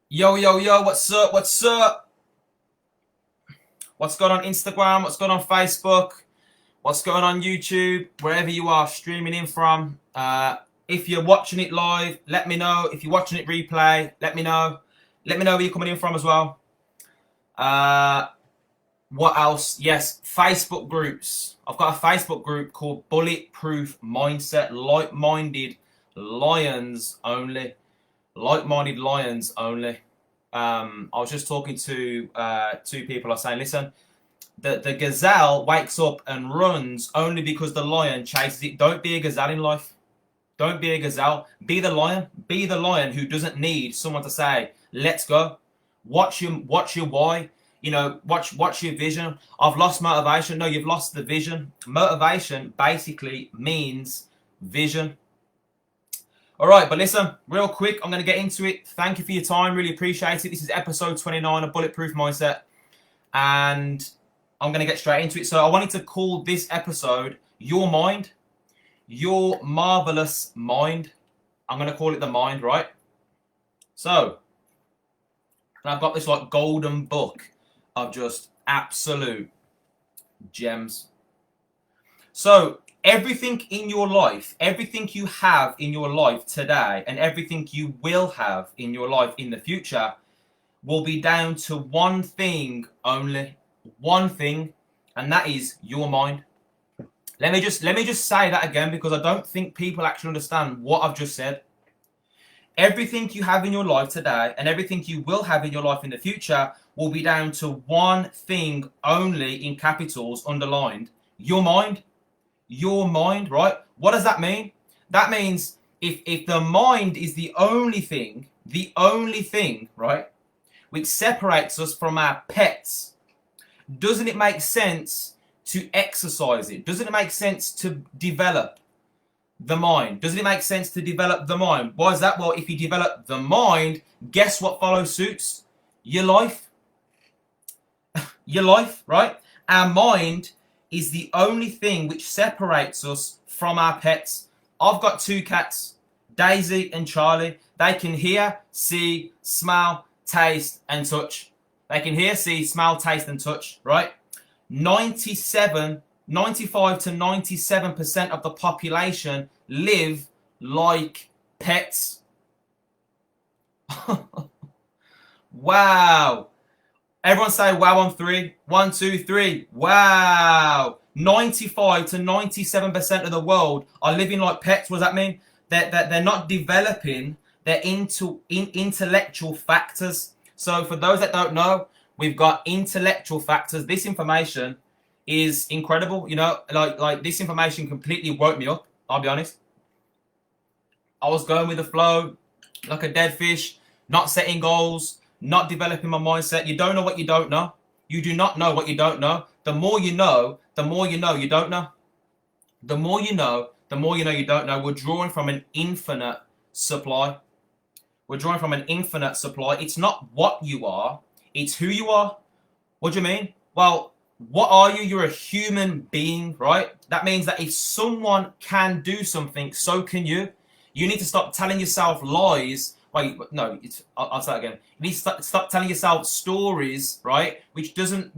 Yo, yo, yo, what's up? What's up? What's going on Instagram? What's going on Facebook? What's going on YouTube? Wherever you are streaming in from. If you're watching it live, let me know. If you're watching it replay, let me know. Let me know where you're coming in from as well. Uh, what else? Yes, Facebook groups. I've got a Facebook group called Bulletproof Mindset. Like-minded lions only. Like-minded lions only. I was just talking to two people. I was saying, listen, the gazelle wakes up and runs only because the lion chases it. Don't be a gazelle in life. Don't be a gazelle. Be the lion. Be the lion who doesn't need someone to say, let's go. Watch your why. You know, watch your vision. I've lost motivation. No, you've lost the vision. Motivation basically means vision. All right, but listen, real quick, I'm going to get into it. Thank you for your time. Really appreciate it. This is episode 29 of Bulletproof Mindset, and I'm going to get straight into it. So I wanted to call this episode Your Mind, Your Marvelous Mind. I'm going to call it the mind, right? So, and I've got this like golden book of just absolute gems. So, everything in your life, everything you have in your life today, and everything you will have in your life in the future will be down to one thing only. One thing, and that is your mind. Let me just say that again, because I don't think people actually understand what I've just said. Everything you have in your life today and everything you will have in your life in the future will be down to one thing only, in capitals underlined: your mind. Your mind, right? What does that mean? That means if the mind is the only thing, right, which separates us from our pets, doesn't it make sense to exercise it? Doesn't it make sense to develop the mind? Doesn't it make sense to develop the mind? Why is that? Well, if you develop the mind, guess what follows suits? Your life. Your life, right? Our mind is the only thing which separates us from our pets. I've got two cats, Daisy and Charlie. They can hear, see, smell, taste, and touch. They can hear, see, smell, taste, and touch, right? 95 to 97% of the population live like pets. Wow. Everyone say wow on three. 1, 2, 3. Wow. 95 to 97% of the world are living like pets. What does that mean? They're not developing their intellectual factors. So for those that don't know, we've got intellectual factors. This information is incredible. You know, like this information completely woke me up. I'll be honest. I was going with the flow like a dead fish, not setting goals, not developing my mindset. You don't know what you don't know. You do not know what you don't know. The more you know, the more you know you don't know. The more you know, the more you know you don't know. We're drawing from an infinite supply. We're drawing from an infinite supply. It's not what you are, it's who you are. What do you mean? Well, what are you? You're a human being, right? That means that if someone can do something, so can you. You need to stop telling yourself lies. Wait, no, I'll start again. You need to stop telling yourself stories, right? Which doesn't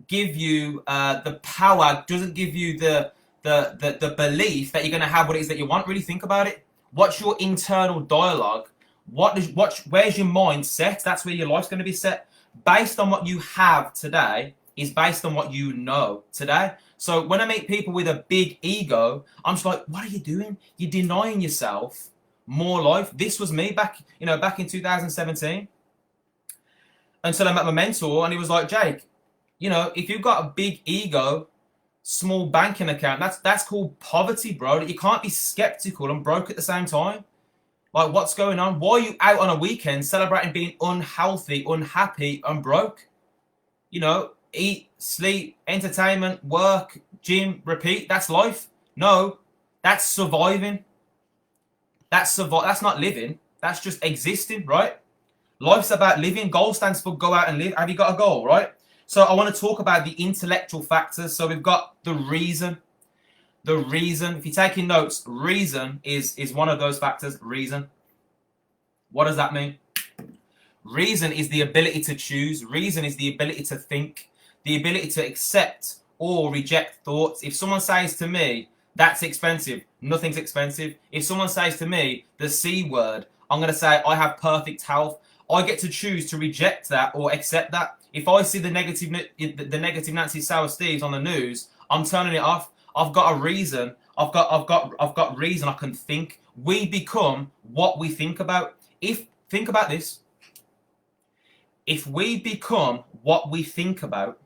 give you the power, doesn't give you the belief that you're going to have what it is that you want. Really think about it. What's your internal dialogue? Where's your mind set? That's where your life's going to be set. Based on what you have today is based on what you know today. So when I meet people with a big ego, I'm just like, what are you doing? You're denying yourself more life. This was me back in 2017. Until I met my mentor, and he was like, Jake, if you've got a big ego, small banking account, that's called poverty, bro. You can't be skeptical and broke at the same time. Like, what's going on? Why are you out on a weekend celebrating being unhealthy, unhappy, and broke? Eat, sleep, entertainment, work, gym, repeat. That's life. No, that's surviving. That's not living. That's just existing, right? Life's about living. Goal stands for go out and live. Have you got a goal, right? So I want to talk about the intellectual factors. So we've got the reason. The reason, if you're taking notes, reason is one of those factors. Reason. What does that mean? Reason is the ability to choose. Reason is the ability to think, the ability to accept or reject thoughts. If someone says to me, that's expensive, nothing's expensive. If someone says to me, the C word, I'm going to say, I have perfect health. I get to choose to reject that or accept that. If I see the negative Nancy Sour Steves on the news, I'm turning it off. I've got a reason. I've got reason. I can think. We become what we think about. Think about this. If we become what we think about,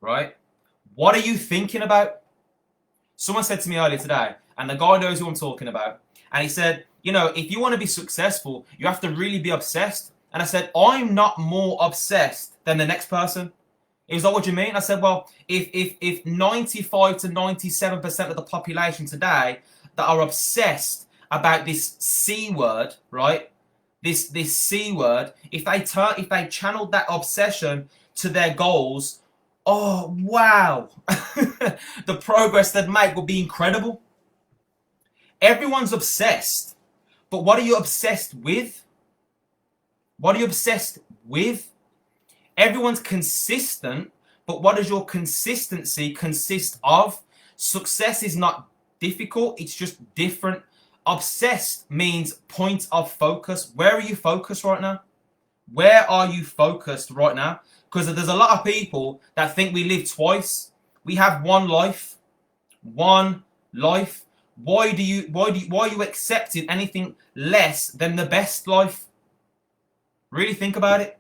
right? What are you thinking about? Someone said to me earlier today, and the guy knows who I'm talking about, and he said, you know, if you want to be successful, you have to really be obsessed. And I said, I'm not more obsessed than the next person. He was like, what do you mean? I said, well, if 95 to 97% of the population today that are obsessed about this C word, right? This C word, if they channeled that obsession to their goals, oh wow, the progress they'd make would be incredible. Everyone's obsessed, but what are you obsessed with? What are you obsessed with? Everyone's consistent, but what does your consistency consist of? Success is not difficult, it's just different. Obsessed means point of focus. Where are you focused right now? Where are you focused right now? Because there's a lot of people that think we live twice. We have one life. One life. Why are you accepting anything less than the best life? Really think about it.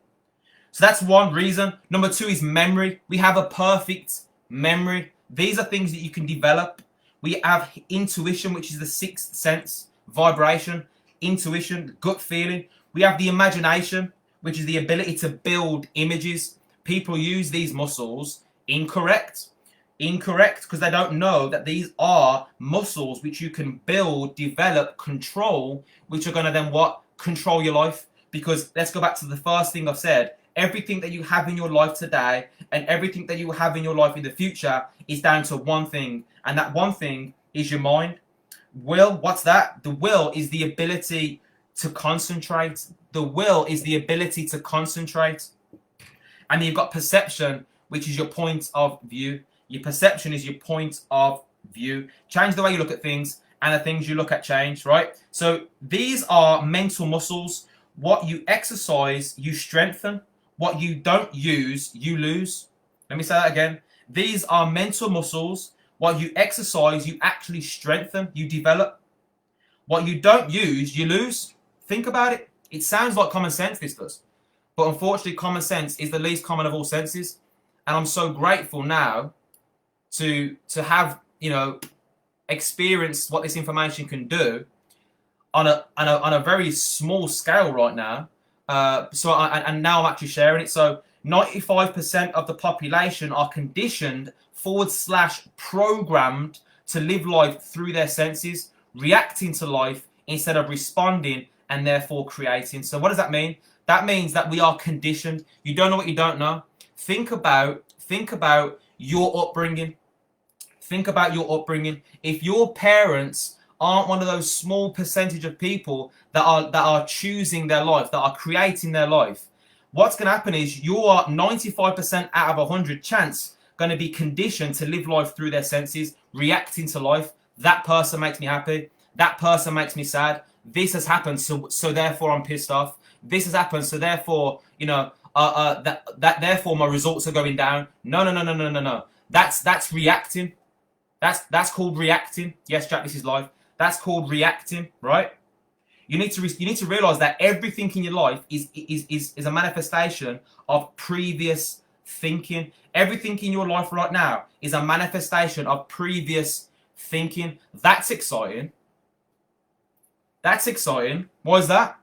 So that's one reason. Number two is memory. We have a perfect memory. These are things that you can develop. We have intuition, which is the sixth sense, vibration, intuition, gut feeling. We have the imagination, which is the ability to build images. People use these muscles incorrect, because they don't know that these are muscles which you can build, develop, control, which are going to then what? Control your life. Because let's go back to the first thing I've said. Everything that you have in your life today and everything that you will have in your life in the future is down to one thing. And that one thing is your mind. Will, what's that? The will is the ability to concentrate. The will is the ability to concentrate. And then you've got perception, which is your point of view. Your perception is your point of view. Change the way you look at things and the things you look at change, right? So these are mental muscles. What you exercise, you strengthen. What you don't use, you lose. Let me say that again. These are mental muscles. What you exercise, you actually strengthen, you develop. What you don't use, you lose. Think about it. It sounds like common sense, this does. But unfortunately, common sense is the least common of all senses. And I'm so grateful now to have, you know, experienced what this information can do on a very small scale right now. And now I'm actually sharing it. So 95% of the population are conditioned / programmed to live life through their senses, reacting to life instead of responding and therefore creating. So what does that mean? That means that we are conditioned. You don't know what you don't know. Think about your upbringing. Think about your upbringing. If your parents aren't one of those small percentage of people that are choosing their life, that are creating their life, what's going to happen is you are 95% out of 100 chance going to be conditioned to live life through their senses, reacting to life. That person makes me happy. That person makes me sad. This has happened, so therefore I'm pissed off. This has happened, so therefore, you know, therefore my results are going down. No. That's reacting. That's called reacting. Yes, Jack, this is life. That's called reacting, right? You need to realize that everything in your life is a manifestation of previous thinking. Everything in your life right now is a manifestation of previous thinking. That's exciting. That's exciting. Why is that?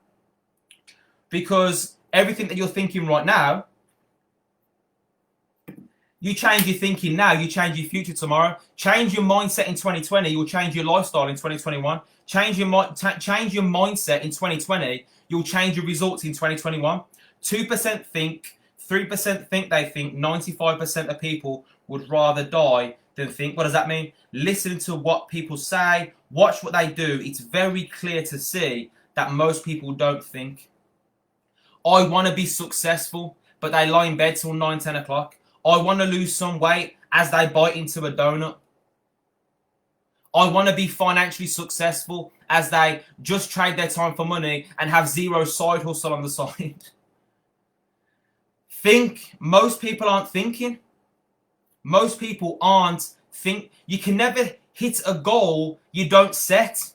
Because everything that you're thinking right now, you change your thinking now, you change your future tomorrow. Change your mindset in 2020, you'll change your lifestyle in 2021. Change your mindset in 2020, you'll change your results in 2021. 2% think, 3% think they think, 95% of people would rather die than think. What does that mean? Listen to what people say, watch what they do. It's very clear to see that most people don't think. I want to be successful, but they lie in bed till 9, 10 o'clock. I want to lose some weight as they bite into a donut. I want to be financially successful as they just trade their time for money and have zero side hustle on the side. Most people aren't thinking. Most people aren't think. You can never hit a goal you don't set.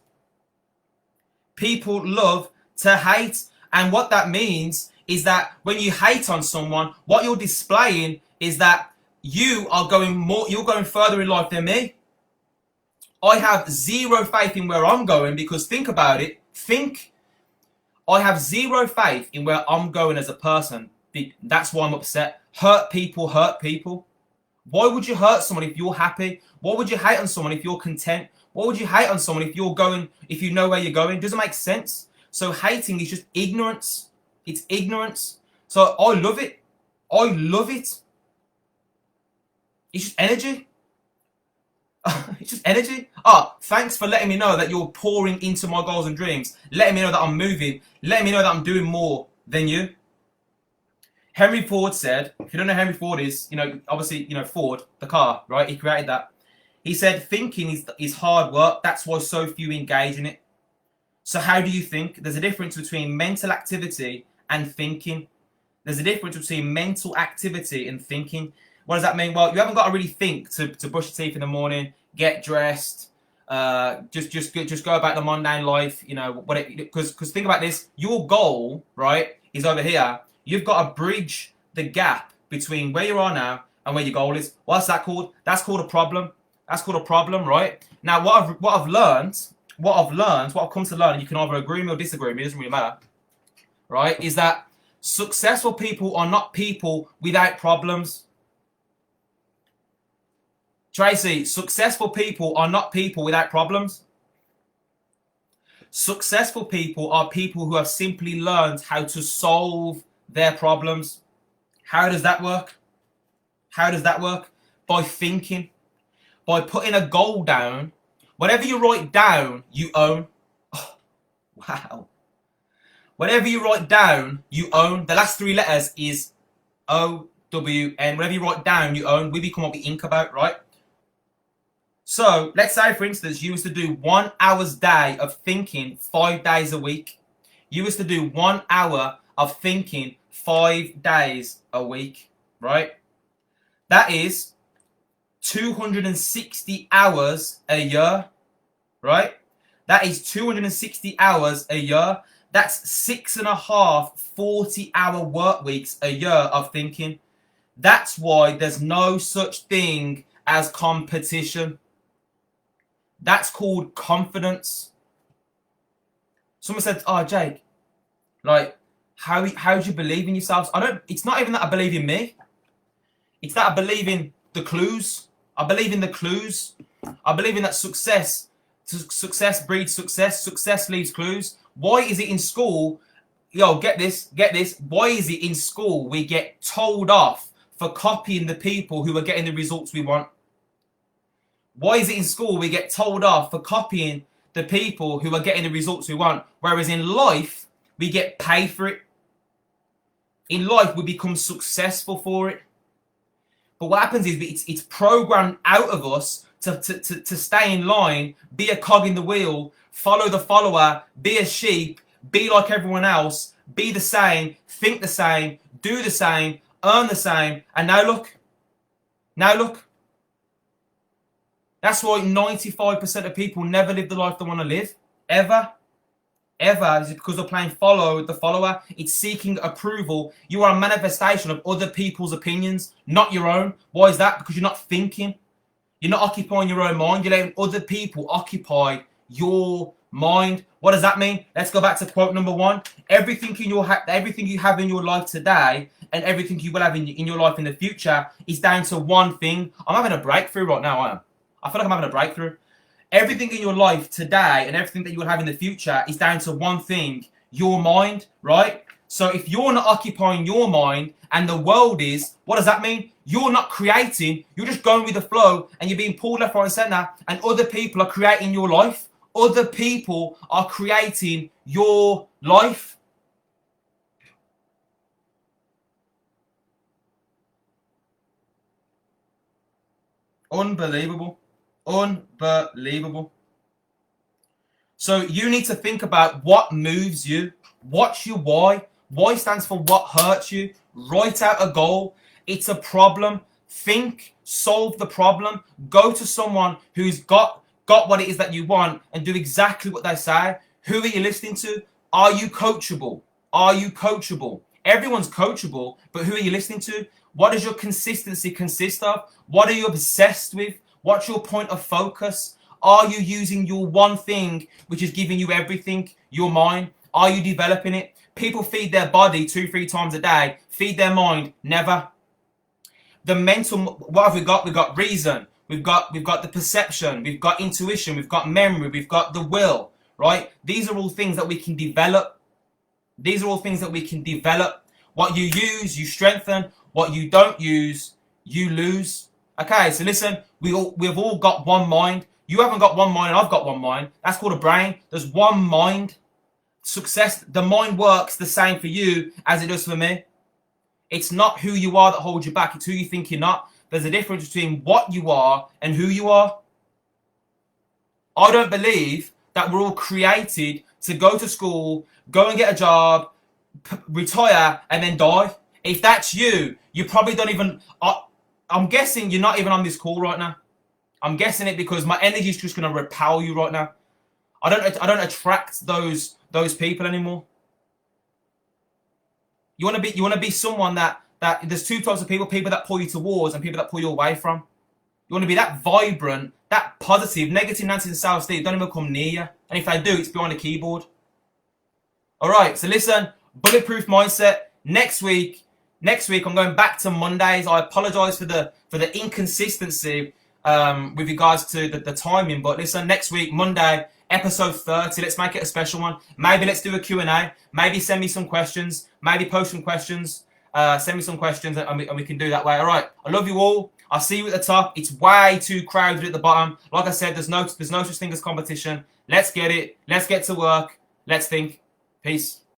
People love to hate. And what that means is that when you hate on someone, what you're displaying is that you're going further in life than me. I have zero faith in where I'm going because think about it. I have zero faith in where I'm going as a person. That's why I'm upset. Hurt people. Why would you hurt someone if you're happy? Why would you hate on someone if you're content? Why would you hate on someone if you know where you're going? It doesn't make sense. So hating is just ignorance. It's ignorance. So I love it. It's just energy. It's just energy. Thanks for letting me know that you're pouring into my goals and dreams. Letting me know that I'm moving. Letting me know that I'm doing more than you. Henry Ford said, if you don't know who Henry Ford is, obviously, Ford, the car, right? He created that. He said, thinking is hard work. That's why so few engage in it. So how do you think? There's a difference between mental activity and thinking. There's a difference between mental activity and thinking. What does that mean? Well, you haven't got to really think to brush your teeth in the morning, get dressed, just go about the mundane life, because think about this. Your goal, right, is over here. You've got to bridge the gap between where you are now and where your goal is. What's that called? That's called a problem. That's called a problem, right? Now, what I've come to learn, and you can either agree with me or disagree with me, it doesn't really matter, right, is that successful people are not people without problems. Tracy, successful people are not people without problems. Successful people are people who have simply learned how to solve their problems. How does that work? By thinking. By putting a goal down. Whatever you write down, you own. Oh, wow. Whatever you write down, you own. The last 3 letters is O-W-N. Whatever you write down, you own. We become what we ink about, right? So, let's say, for instance, you was to do 1 hour's day of thinking 5 days a week. You was to do 1 hour of thinking 5 days a week, right? That is 260 hours a year, right? That is 260 hours a year. That's 6.5 40-hour work weeks a year of thinking. That's why there's no such thing as competition. That's called confidence. Someone said, "Oh, Jake, like, how do you believe in yourselves?" It's not even that I believe in me. It's that I believe in the clues. I believe in the clues. I believe in that success breeds success. Success leaves clues. Why is it in school? Get this. Why is it in school we get told off for copying the people who are getting the results we want? Why is it in school we get told off for copying the people who are getting the results we want? Whereas in life, we get paid for it. In life, we become successful for it. But what happens is it's programmed out of us to stay in line, be a cog in the wheel, follow the follower, be a sheep, be like everyone else, be the same, think the same, do the same, earn the same. And now look. That's why 95% of people never live the life they want to live. Ever. Is it because they're playing follow the follower? It's seeking approval. You are a manifestation of other people's opinions, not your own. Why is that? Because you're not thinking. You're not occupying your own mind. You're letting other people occupy your mind. What does that mean? Let's go back to quote number 1. Everything you have in your life today and everything you will have in your life in the future is down to one thing. I'm having a breakthrough right now, I feel like I'm having a breakthrough. Everything in your life today and everything that you will have in the future is down to one thing, your mind, right? So if you're not occupying your mind and the world is, what does that mean? You're not creating, you're just going with the flow and you're being pulled left, right and center and other people are creating your life. Other people are creating your life. Unbelievable. Unbelievable. So you need to think about what moves you. What's your why? Why stands for what hurts you. Write out a goal. It's a problem. Think, solve the problem. Go to someone who's got what it is that you want and do exactly what they say. Who are you listening to? Are you coachable? Are you coachable? Everyone's coachable, but who are you listening to? What does your consistency consist of? What are you obsessed with? What's your point of focus? Are you using your one thing, which is giving you everything, your mind? Are you developing it? People feed their body 2-3 times a day. Feed their mind, never. The mental, what have we got? We've got reason. We've got the perception. We've got intuition. We've got memory. We've got the will, right? These are all things that we can develop. These are all things that we can develop. What you use, you strengthen. What you don't use, you lose. Okay, so listen, we've all got one mind. You haven't got one mind and I've got one mind. That's called a brain. There's one mind. Success, the mind works the same for you as it does for me. It's not who you are that holds you back. It's who you think you're not. There's a difference between what you are and who you are. I don't believe that we're all created to go to school, go and get a job, retire, and then die. If that's you, you probably don't even... I'm guessing you're not even on this call right now. I'm guessing it because my energy is just going to repel you right now. I don't attract those people anymore. You want to be someone that there's two types of people that pull you towards and people that pull you away from. You want to be that vibrant, that positive. Negative Nancy and self-esteem don't even come near you. And if they do, it's behind a keyboard. All right, so listen, bulletproof mindset. Next week I'm going back to Mondays. I apologize for the inconsistency with regards to the timing. But listen, next week, Monday, episode 30. Let's make it a special one. Maybe let's do a Q&A. Maybe send me some questions. Maybe post some questions. Send me some questions and we can do that way. All right. I love you all. I'll see you at the top. It's way too crowded at the bottom. Like I said, there's no such thing as competition. Let's get it. Let's get to work. Let's think. Peace.